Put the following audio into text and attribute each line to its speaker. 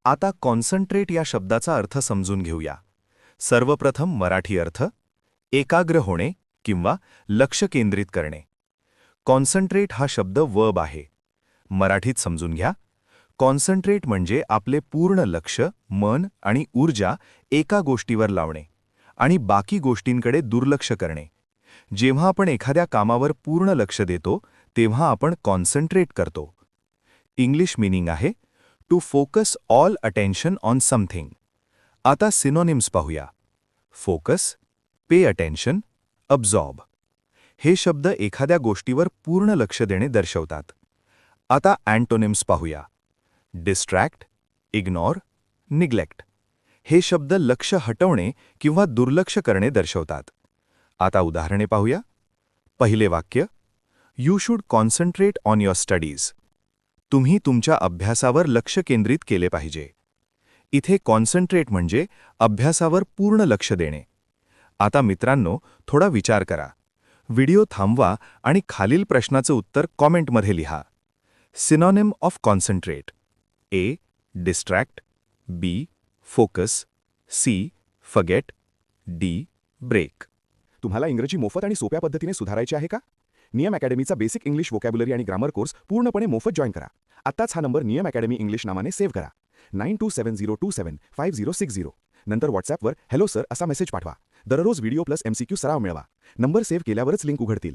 Speaker 1: आता कॉन्सन्ट्रेट या शब्दाचा अर्थ समजून घेऊया. सर्वप्रथम मराठी अर्थ एकाग्र होणे किंवा लक्ष केंद्रित करणे. कॉन्सन्ट्रेट हा शब्द वर्ब आहे. मराठीत समजून घ्या. कॉन्सन्ट्रेट म्हणजे आपले पूर्ण लक्ष, मन आणि ऊर्जा एका गोष्टीवर लावणे आणि बाकी गोष्टींकडे दुर्लक्ष करणे. जेव्हा आपण एखाद्या कामावर पूर्ण लक्ष देतो तेव्हा आपण कॉन्सन्ट्रेट करतो. इंग्लिश मीनिंग आहे to focus all attention on something. आता सिनोनिम्स पाहूया. Focus, pay attention, absorb. हे शब्द एखाद्या गोष्टीवर पूर्ण लक्ष देणे दर्शवतात. आता अँटोनिम्स पाहूया. Distract, ignore, neglect. हे शब्द लक्ष हटवणे किंवा दुर्लक्ष करणे दर्शवतात. आता उदाहरणे पाहूया. पहिले वाक्य, you should concentrate on your studies. तुम्ही तुमच्या अभ्यासावर लक्ष केंद्रित केले पाहिजे. इथे कॉन्सन्ट्रेट म्हणजे अभ्यासावर पूर्ण लक्ष देणे. आता मित्रांनो, थोडा विचार करा. व्हिडिओ थांबवा आणि खालील प्रश्नाचं उत्तर कॉमेंटमध्ये लिहा. Synonym of concentrate: A. Distract, B. Focus, C. Forget, D. Break.
Speaker 2: तुम्हाला इंग्रजी मोफत आणि सोप्या पद्धतीने सुधारायचे आहे का? नियम अकॅडमीचा बेसिक इंग्लिश व्होकॅब्युलरी आणि ग्रामर कोर्स पूर्णपणे मोफत जॉईन करा. आत्ताच हा नंबर नियम अकॅडमी इंग्लिश नावाने सेव्ह करा. 9270275060. नंतर व्हॉट्सॲपवर हॅलो सर असा मेसेज पाठवा. दररोज व्हिडिओ प्लस MCQ सराव मिळवा. नंबर सेव्ह केल्यावरच लिंक उघडतील.